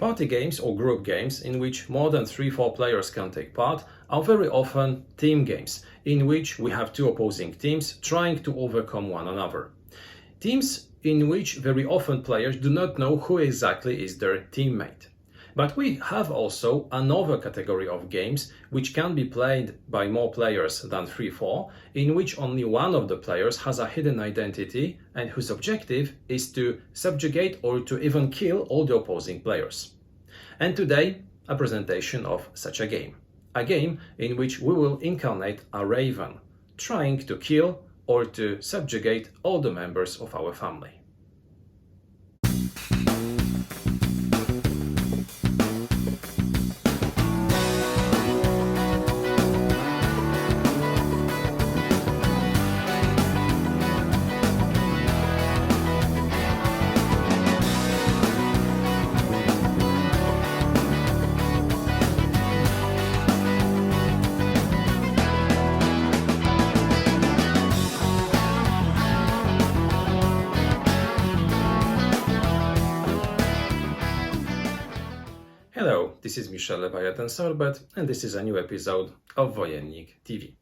Party games or group games in which more than 3-4 players can take part are very often team games, in which we have two opposing teams trying to overcome one another. Teams in which very often players do not know who exactly is their teammate. But we have also another category of games which can be played by more players than 3-4, in which only one of the players has a hidden identity and whose objective is to subjugate or to even kill all the opposing players. And today, a presentation of such a game in which we will incarnate a raven, trying to kill or to subjugate all the members of our family. Hello, this is Michel Leviathan Sorbet, and this is a new episode of Wojennik TV.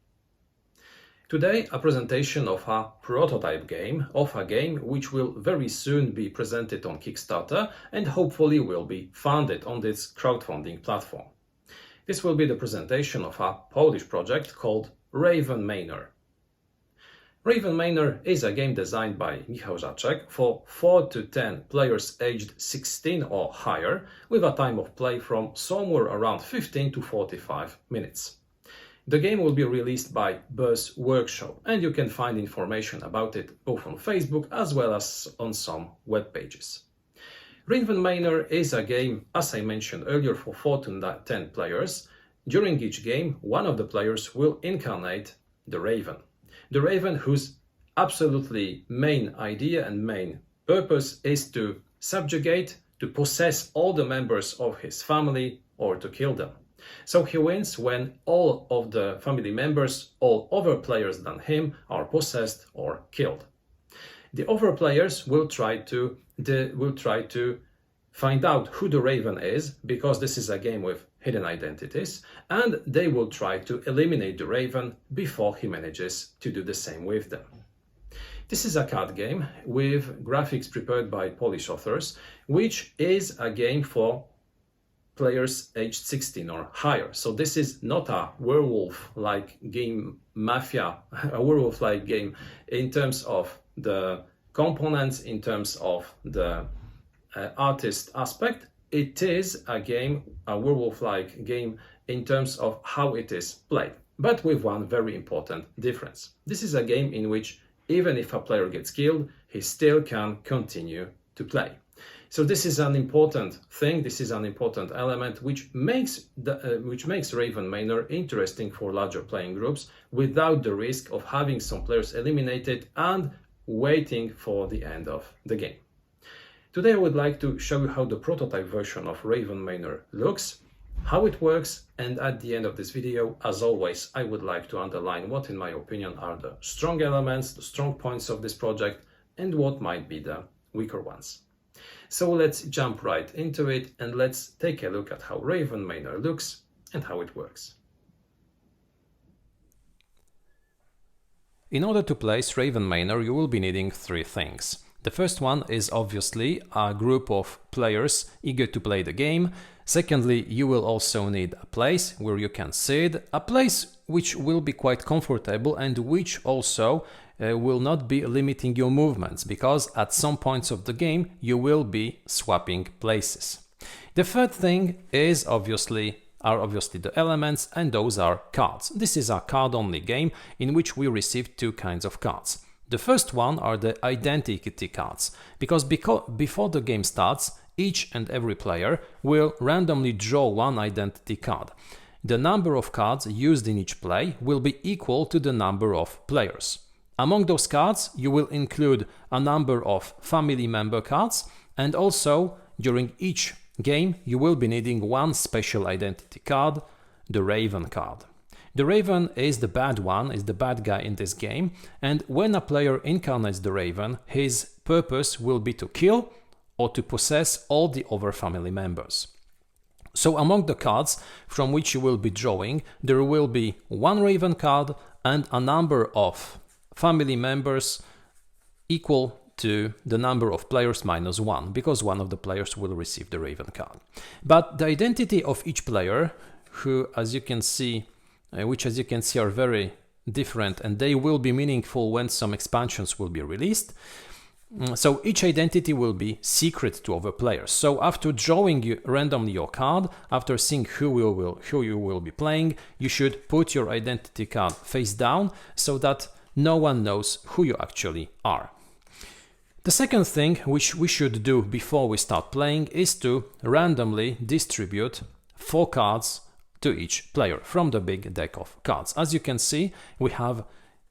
Today, a presentation of a prototype game, of a game which will very soon be presented on Kickstarter and hopefully will be funded on this crowdfunding platform. This will be the presentation of a Polish project called Manor. Manor is a game designed by Michał Żaczek for 4 to 10 players aged 16 or higher, with a time of play from somewhere around 15 to 45 minutes. The game will be released by Buzz Workshop, and you can find information about it both on Facebook as well as on some web pages. Manor is a game, as I mentioned earlier, for 4 to 10 players. During each game, one of the players will incarnate the raven. The raven whose absolutely main idea and main purpose is to subjugate, to possess all the members of his family or to kill them. So he wins when all of the family members, all other players than him, are possessed or killed. The other players will try to find out who the raven is, because this is a game with hidden identities, and they will try to eliminate the raven before he manages to do the same with them. This is a card game with graphics prepared by Polish authors, which is a game for players aged 16 or higher. So this is not a werewolf-like game, Mafia, a werewolf-like game in terms of the components, in terms of the artist aspect. It is a game, a werewolf-like game in terms of how it is played, but with one very important difference. This is a game in which even if a player gets killed, he still can continue to play. So this is an important thing, this is an important element which makes Manor interesting for larger playing groups without the risk of having some players eliminated and waiting for the end of the game. Today I would like to show you how the prototype version of Manor looks, how it works, and at the end of this video, as always, I would like to underline what in my opinion are the strong elements, the strong points of this project, and what might be the weaker ones. So let's jump right into it and let's take a look at how Manor looks and how it works. In order to place Manor, you will be needing 3 things. The first one is obviously a group of players eager to play the game. Secondly, you will also need a place where you can sit, a place which will be quite comfortable and which also will not be limiting your movements, because at some points of the game you will be swapping places. The third thing is obviously the elements, and those are cards. This is a card-only game in which we receive 2 kinds of cards. The first one are the identity cards, because before the game starts, each and every player will randomly draw one identity card. The number of cards used in each play will be equal to the number of players. Among those cards, you will include a number of family member cards, and also during each game you will be needing one special identity card, the Raven card. The Raven is the bad one, is the bad guy in this game, and when a player incarnates the Raven, his purpose will be to kill or to possess all the other family members. So among the cards from which you will be drawing, there will be one Raven card and a number of family members equal to the number of players minus one, because one of the players will receive the Raven card. But the identity of each player, who, as you can see, which as you can see are very different, and they will be meaningful when some expansions will be released. So each identity will be secret to other players. So after drawing randomly your card, after seeing who you will be playing, you should put your identity card face down so that no one knows who you actually are. The second thing which we should do before we start playing is to randomly distribute 4 cards to each player from the big deck of cards. As you can see, we have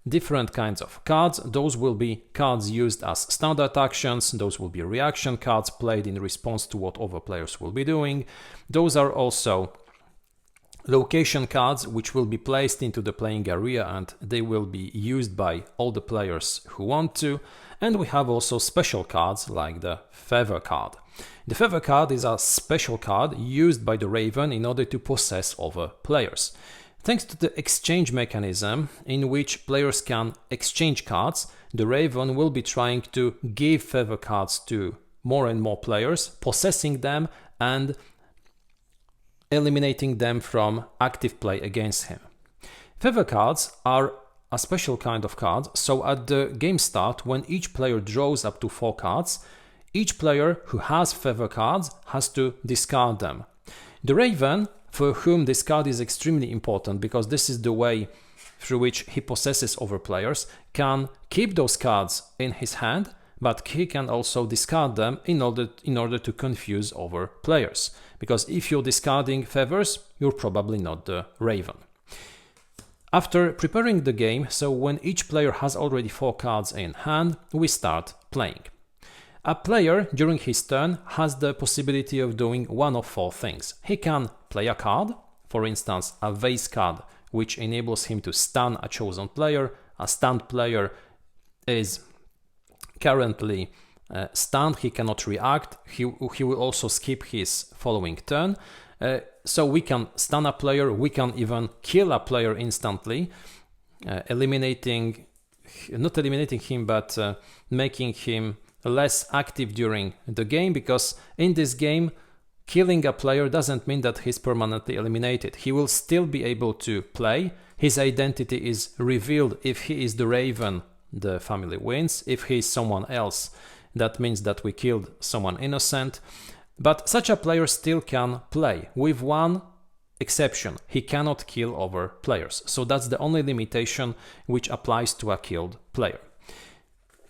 different kinds of cards. Those will be cards used as standard actions. Those will be reaction cards played in response to what other players will be doing. Those are also location cards which will be placed into the playing area, and they will be used by all the players who want to. And we have also special cards like the feather card. The feather card is a special card used by the Raven in order to possess other players. Thanks to the exchange mechanism in which players can exchange cards, the Raven will be trying to give feather cards to more and more players, possessing them and eliminating them from active play against him. Feather cards are a special kind of card, so at the game start, when each player draws up to 4 cards, each player who has feather cards has to discard them. The Raven, for whom this card is extremely important because this is the way through which he possesses other players, can keep those cards in his hand, but he can also discard them in order to confuse other players. Because if you're discarding feathers, you're probably not the Raven. After preparing the game, so when each player has already 4 cards in hand, we start playing. A player, during his turn, has the possibility of doing one of 4 things. He can play a card, for instance, a vase card, which enables him to stun a chosen player. A stunned player is currently stunned, he cannot react, he will also skip his following turn. So we can stun a player, we can even kill a player instantly, not eliminating him, but making him less active during the game, because in this game, killing a player doesn't mean that he's permanently eliminated. He will still be able to play. His identity is revealed. If he is the Raven, the family wins. If he is someone else, that means that we killed someone innocent. But such a player still can play, with one exception. He cannot kill other players. So that's the only limitation which applies to a killed player.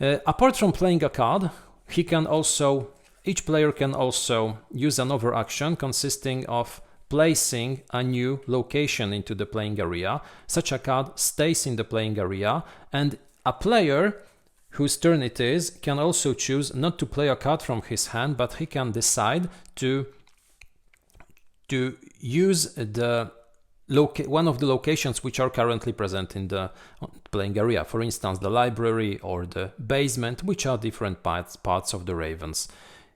Apart from playing a card, each player can also use another action consisting of placing a new location into the playing area. Such a card stays in the playing area, and a player whose turn it is can also choose not to play a card from his hand, but he can decide to use one of the locations which are currently present in the playing area. For instance, the library or the basement, which are different parts of the Raven's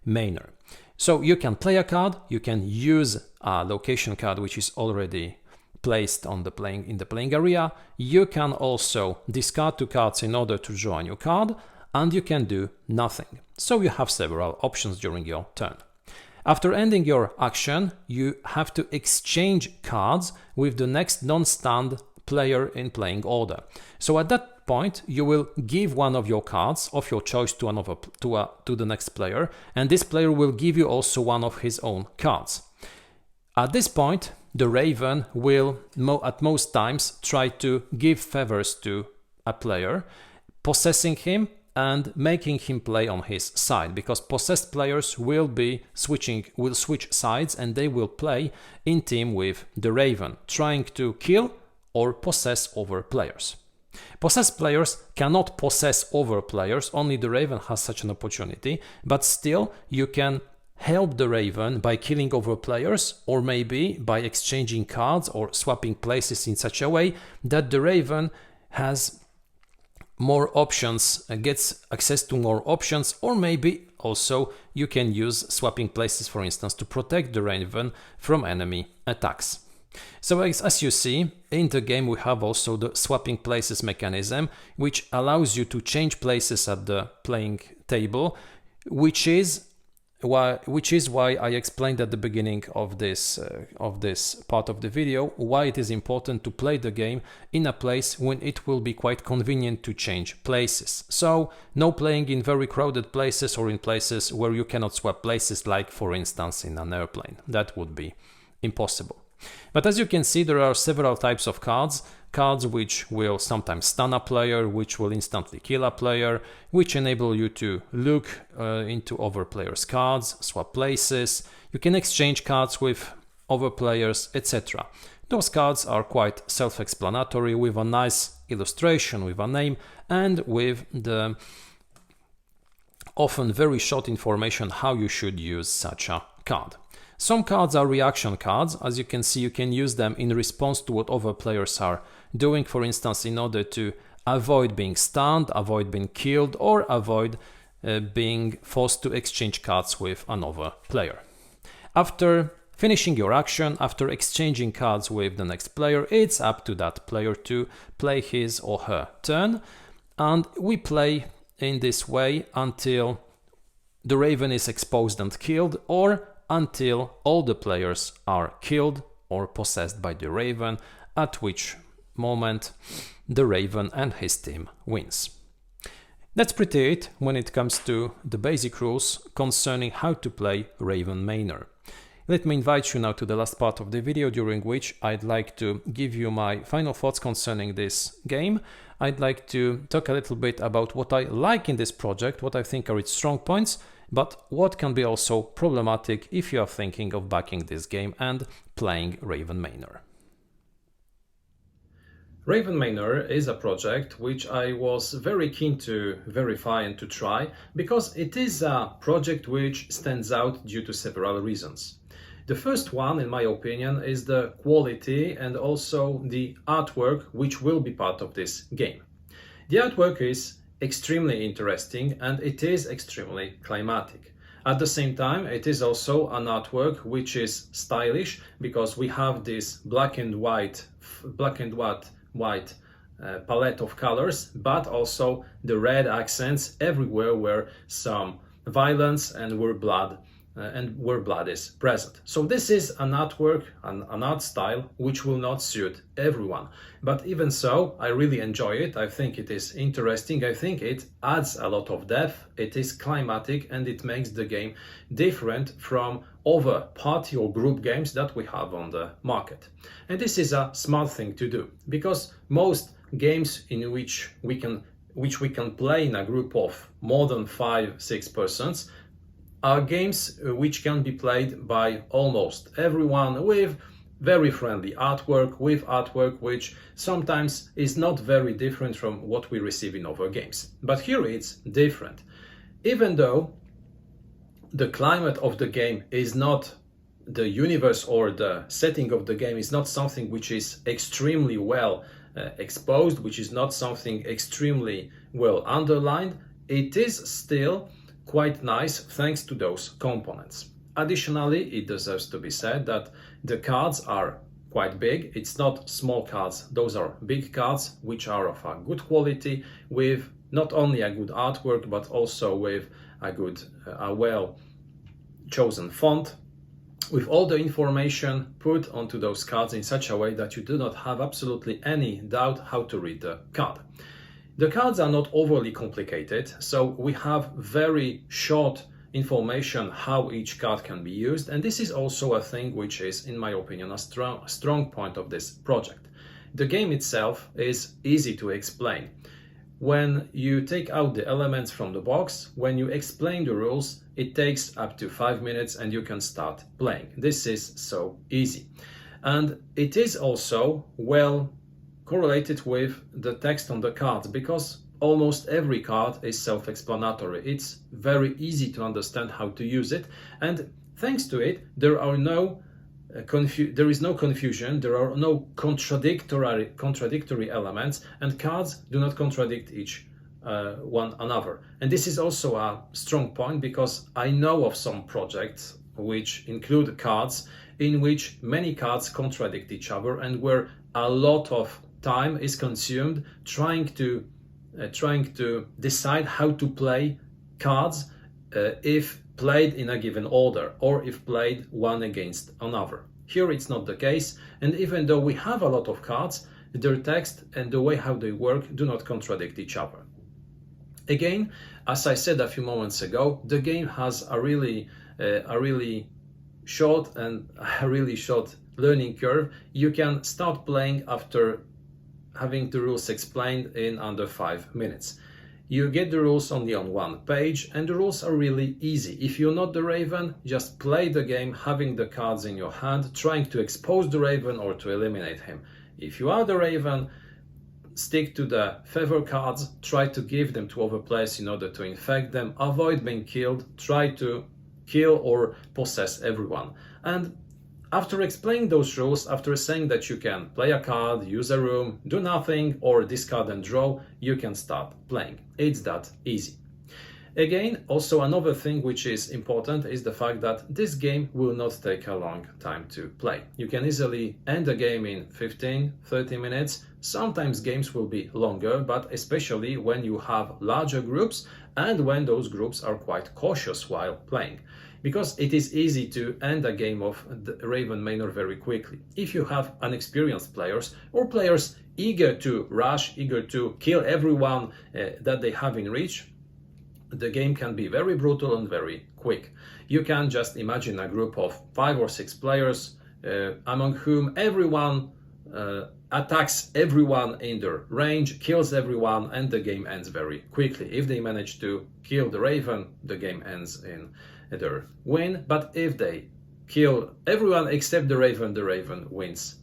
Manor. So you can play a card, you can use a location card which is already placed in the playing area. You can also discard 2 cards in order to draw a new card, and you can do nothing. So you have several options during your turn. After ending your action, you have to exchange cards with the next non-stunned player in playing order. So at that point, you will give one of your cards of your choice to the next player, and this player will give you also one of his own cards. At this point, the Raven will, at most times, try to give feathers to a player, possessing him and making him play on his side, because possessed players will switch sides, and they will play in team with the Raven, trying to kill or possess other players. Possessed players cannot possess other players, only the Raven has such an opportunity, but still you can help the Raven by killing other players, or maybe by exchanging cards or swapping places in such a way that the Raven has more options, gets access to more options, or maybe also you can use swapping places, for instance, to protect the raven from enemy attacks. So as you see, in the game we have also the swapping places mechanism, which allows you to change places at the playing table, which is why I explained at the beginning of this part of the video why it is important to play the game in a place when it will be quite convenient to change places. So no playing in very crowded places or in places where you cannot swap places, like for instance in an airplane. That would be impossible. But as you can see, there are several types of cards which will sometimes stun a player, which will instantly kill a player, which enable you to look into other players' cards, swap places, you can exchange cards with other players, etc. Those cards are quite self-explanatory, with a nice illustration, with a name, and with the often very short information how you should use such a card. Some cards are reaction cards. As you can see, you can use them in response to what other players are doing, for instance, in order to avoid being stunned, avoid being killed, or avoid being forced to exchange cards with another player. After finishing your action, after exchanging cards with the next player, it's up to that player to play his or her turn, and we play in this way until the raven is exposed and killed, or until all the players are killed or possessed by the raven, at which moment the raven and his team wins. That's pretty it when it comes to the basic rules concerning how to play Raven Manor. Let me invite you now to the last part of the video, during which I'd like to give you my final thoughts concerning this game. I'd like to talk a little bit about what I like in this project, what I think are its strong points, but what can be also problematic if you are thinking of backing this game and playing Raven Manor. Raven Manor is a project which I was very keen to verify and to try, because it is a project which stands out due to several reasons. The first one, in my opinion, is the quality and also the artwork which will be part of this game. The artwork is extremely interesting and it is extremely climatic. At the same time, it is also an artwork which is stylish, because we have this black and white palette of colors, but also the red accents everywhere where some violence and where blood is present. So this is an artwork, an art style which will not suit everyone, but even so I really enjoy it. I think it is interesting, I think it adds a lot of depth, it is climatic, and it makes the game different from other party or group games that we have on the market. And this is a smart thing to do, because most games in which we can play in a group of more than 5-6 persons are games which can be played by almost everyone, with very friendly artwork, with artwork which sometimes is not very different from what we receive in other games. But here it's different. Even though the climate of the game is not, the universe or the setting of the game is not something which is extremely well exposed, which is not something extremely well underlined, it is still quite nice thanks to those components. Additionally, it deserves to be said that the cards are quite big. It's not small cards, those are big cards which are of a good quality, with not only a good artwork but also with a well chosen font, with all the information put onto those cards in such a way that you do not have absolutely any doubt how to read the card. The cards are not overly complicated, so we have very short information how each card can be used, and this is also a thing which is, in my opinion, a strong point of this project. The game itself is easy to explain. When you take out the elements from the box, when you explain the rules, it takes up to 5 minutes and you can start playing. This is so easy. And it is also well correlated with the text on the cards, because almost every card is self-explanatory. It's very easy to understand how to use it, and thanks to it there are no there is no confusion, there are no contradictory elements, and cards do not contradict each one another. And this is also a strong point, because I know of some projects which include cards in which many cards contradict each other, and where a lot of time is consumed trying to decide how to play cards if played in a given order, or if played one against another. Here it's not the case, and even though we have a lot of cards, their text and the way how they work do not contradict each other. Again, as I said a few moments ago, the game has a really short learning curve. You can start playing after having the rules explained in under 5 minutes. You get the rules only on one page, and the rules are really easy. If you're not the Raven, just play the game having the cards in your hand, trying to expose the Raven or to eliminate him. If you are the Raven, stick to the feather cards, try to give them to other players in order to infect them, avoid being killed, try to kill or possess everyone. And after explaining those rules, after saying that you can play a card, use a room, do nothing, or discard and draw, you can start playing. It's that easy. Again, also another thing which is important is the fact that this game will not take a long time to play. You can easily end the game in 15-30 minutes. Sometimes games will be longer, but especially when you have larger groups and when those groups are quite cautious while playing. Because it is easy to end a game of the Raven Manor very quickly. If you have unexperienced players, or players eager to rush, eager to kill everyone that they have in reach, the game can be very brutal and very quick. You can just imagine a group of 5 or 6 players among whom everyone attacks everyone in their range, kills everyone, and the game ends very quickly. If they manage to kill the Raven, the game ends in their win. But if they kill everyone except the Raven wins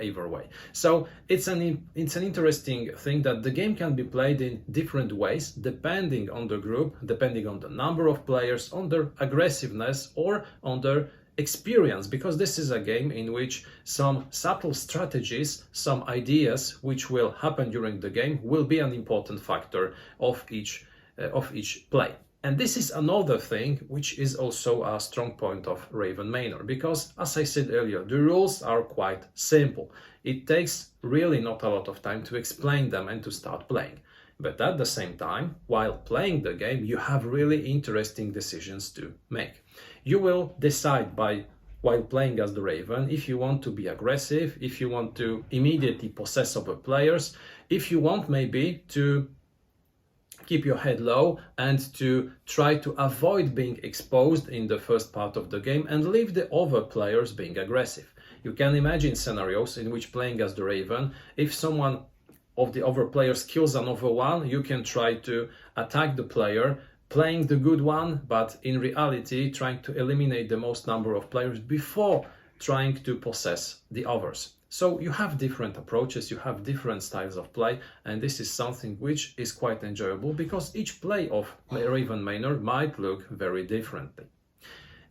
either way. So it's an interesting thing that the game can be played in different ways depending on the group, depending on the number of players, on their aggressiveness, or on their experience, because this is a game in which some subtle strategies, some ideas which will happen during the game will be an important factor of each play. And this is another thing which is also a strong point of Raven Manor, because as I said earlier, the rules are quite simple. It takes really not a lot of time to explain them and to start playing. But at the same time, while playing the game, you have really interesting decisions to make. You will decide while playing as the Raven if you want to be aggressive, if you want to immediately possess other players, if you want maybe to keep your head low and to try to avoid being exposed in the first part of the game and leave the other players being aggressive. You can imagine scenarios in which, playing as the Raven, if someone of the other players kills another one, you can try to attack the player, playing the good one, but in reality trying to eliminate the most number of players before trying to possess the others. So you have different approaches, you have different styles of play, and this is something which is quite enjoyable because each play of Raven Manor might look very differently.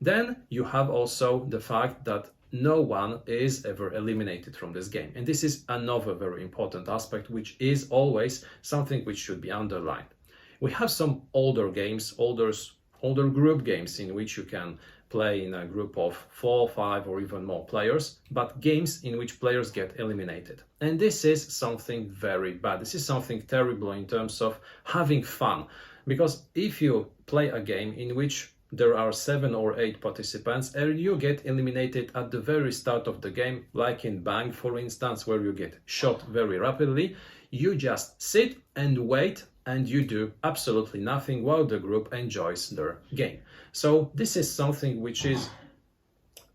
Then you have also the fact that no one is ever eliminated from this game, and this is another very important aspect, which is always something which should be underlined. We have some older games, older group games in which you can play in a group of 4, 5 or even more players, but games in which players get eliminated. And this is something very bad. This is something terrible in terms of having fun, because if you play a game in which there are 7 or 8 participants and you get eliminated at the very start of the game, like in Bang for instance, where you get shot very rapidly, you just sit and wait and you do absolutely nothing while the group enjoys their game. So this is something which is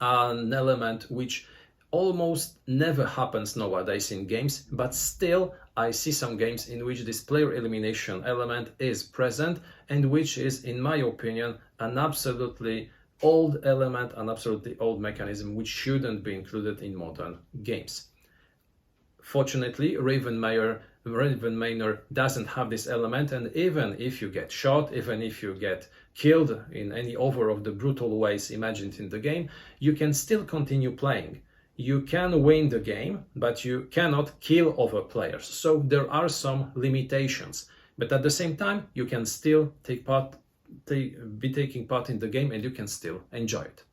an element which almost never happens nowadays in games, but still I see some games in which this player elimination element is present, and which is, in my opinion, an absolutely old element, an absolutely old mechanism which shouldn't be included in modern games. Fortunately, Raven Manor doesn't have this element, and even if you get shot, even if you get killed in any other of the brutal ways imagined in the game, you can still continue playing. You can win the game, but you cannot kill other players. So there are some limitations. But at the same time, you can still be taking part in the game, and you can still enjoy it.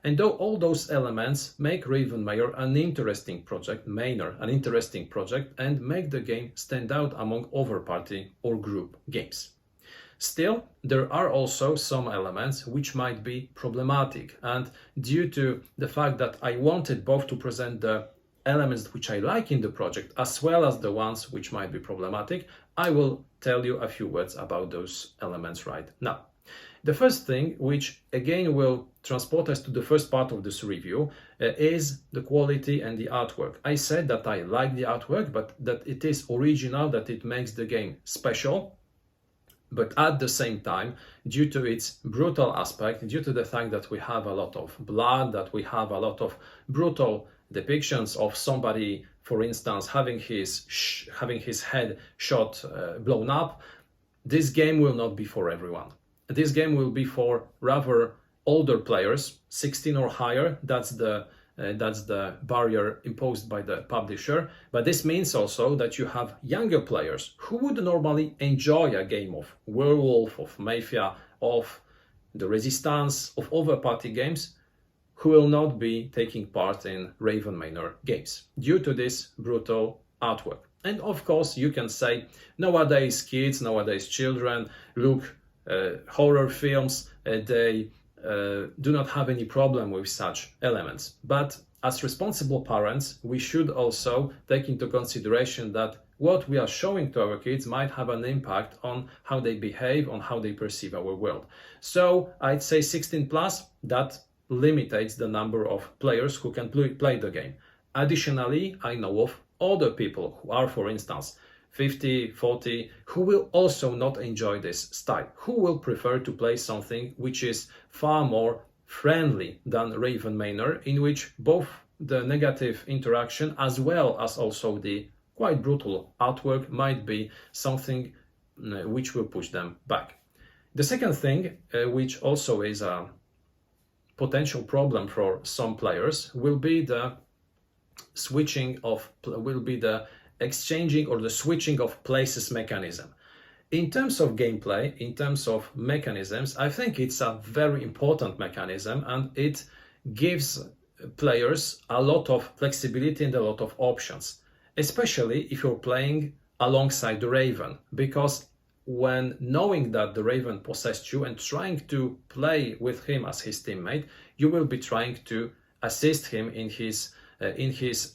And though all those elements make Raven Manor an interesting project, and make the game stand out among other party or group games. Still, there are also some elements which might be problematic, and due to the fact that I wanted both to present the elements which I like in the project as well as the ones which might be problematic, I will tell you a few words about those elements right now. The first thing, which again will transport us to the first part of this review, is the quality and the artwork. I said that I like the artwork, but that it is original, that it makes the game special. But at the same time, due to its brutal aspect, due to the fact that we have a lot of blood, that we have a lot of brutal depictions of somebody, for instance, having his head shot, blown up, this game will not be for everyone. This game will be for rather older players, 16 or higher. That's the barrier imposed by the publisher. But this means also that you have younger players who would normally enjoy a game of Werewolf, of Mafia, of the Resistance, of other party games, who will not be taking part in Raven Manor games due to this brutal artwork. And of course, you can say nowadays kids, nowadays children look horror films, they do not have any problem with such elements. But as responsible parents, we should also take into consideration that what we are showing to our kids might have an impact on how they behave, on how they perceive our world. So I'd say 16 plus, that limits the number of players who can play the game. Additionally, I know of other people who are, for instance, 50, 40, who will also not enjoy this style, who will prefer to play something which is far more friendly than Raven Manor, in which both the negative interaction as well as also the quite brutal artwork might be something which will push them back. The second thing, which also is a potential problem for some players, will be the exchanging or the switching of places mechanism. In terms of gameplay, in terms of mechanisms, I think it's a very important mechanism, and it gives players a lot of flexibility and a lot of options, especially if you're playing alongside the Raven, because when knowing that the Raven possessed you and trying to play with him as his teammate, you will be trying to assist him in his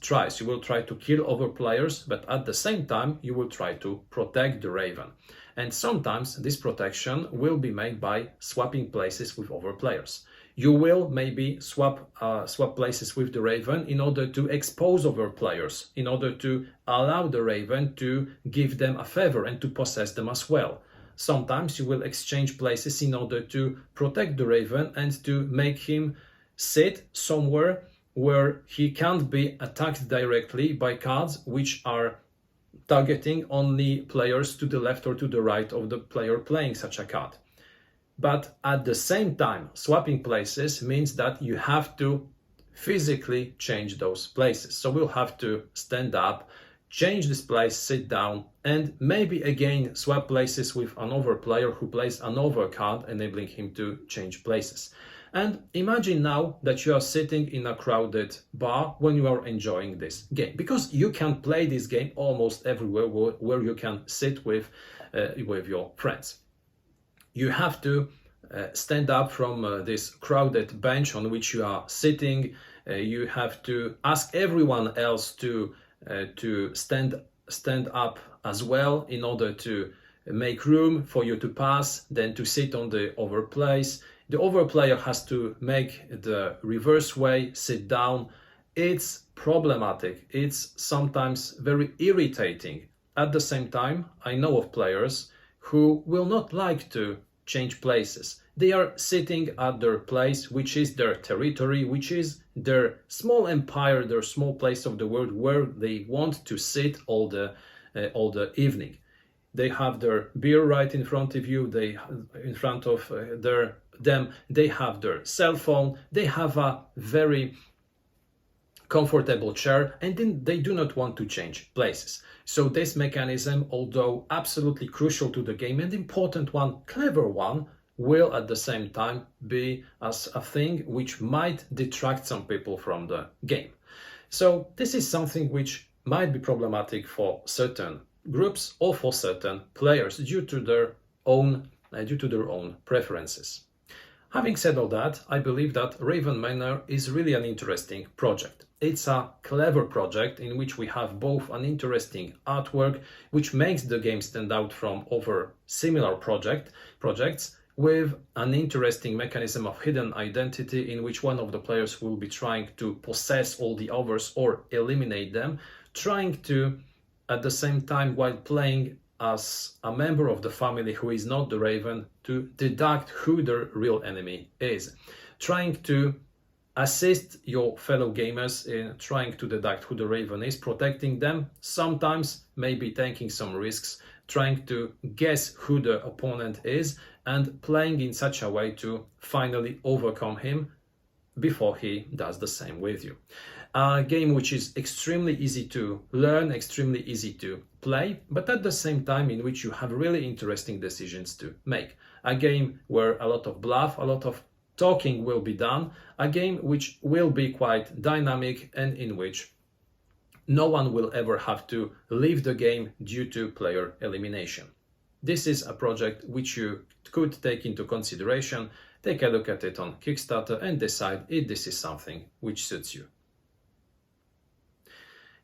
tries. You will try to kill other players, but at the same time you will try to protect the Raven. And sometimes this protection will be made by swapping places with other players. You will maybe swap places with the Raven in order to expose other players, in order to allow the Raven to give them a favor and to possess them as well. Sometimes you will exchange places in order to protect the Raven and to make him sit somewhere where he can't be attacked directly by cards which are targeting only players to the left or to the right of the player playing such a card. But at the same time, swapping places means that you have to physically change those places. So we'll have to stand up, change this place, sit down, and maybe again swap places with another player who plays another card, enabling him to change places. And imagine now that you are sitting in a crowded bar when you are enjoying this game, because you can play this game almost everywhere where you can sit with your friends. You have to stand up from this crowded bench on which you are sitting. You have to ask everyone else to stand up as well in order to make room for you to pass, then to sit on the other place. The other player has to make the reverse way, sit down. It's problematic. It's sometimes very irritating. At the same time, I know of players who will not like to change places. They are sitting at their place, which is their territory, which is their small empire, their small place of the world where they want to sit all the evening. they have their beer right in front of you, in front of them, they have their cell phone, they have a very comfortable chair, and then they do not want to change places. So this mechanism, although absolutely crucial to the game and important one, clever one, will at the same time be as a thing which might detract some people from the game. So this is something which might be problematic for certain groups or for certain players due to their own preferences. Having said all that, I believe that Raven Manor is really an interesting project. It's a clever project in which we have both an interesting artwork, which makes the game stand out from other similar projects, with an interesting mechanism of hidden identity in which one of the players will be trying to possess all the others or eliminate them, trying to, at the same time, while playing as a member of the family who is not the Raven, to deduct who the real enemy is, trying to assist your fellow gamers in trying to deduct who the Raven is, protecting them, sometimes maybe taking some risks, trying to guess who the opponent is, and playing in such a way to finally overcome him before he does the same with you. A game which is extremely easy to learn, extremely easy to play, but at the same time in which you have really interesting decisions to make. A game where a lot of bluff, a lot of talking will be done, a game which will be quite dynamic and in which no one will ever have to leave the game due to player elimination. This is a project which you could take into consideration, take a look at it on Kickstarter and decide if this is something which suits you.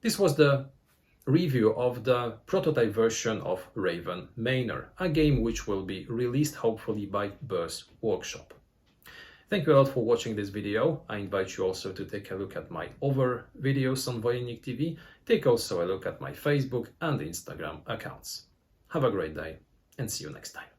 This was the review of the prototype version of Raven Manor, a game which will be released hopefully by Burr's Workshop. Thank you a lot for watching this video. I invite you also to take a look at my other videos on Wojennik TV. Take also a look at my Facebook and Instagram accounts. Have a great day and see you next time.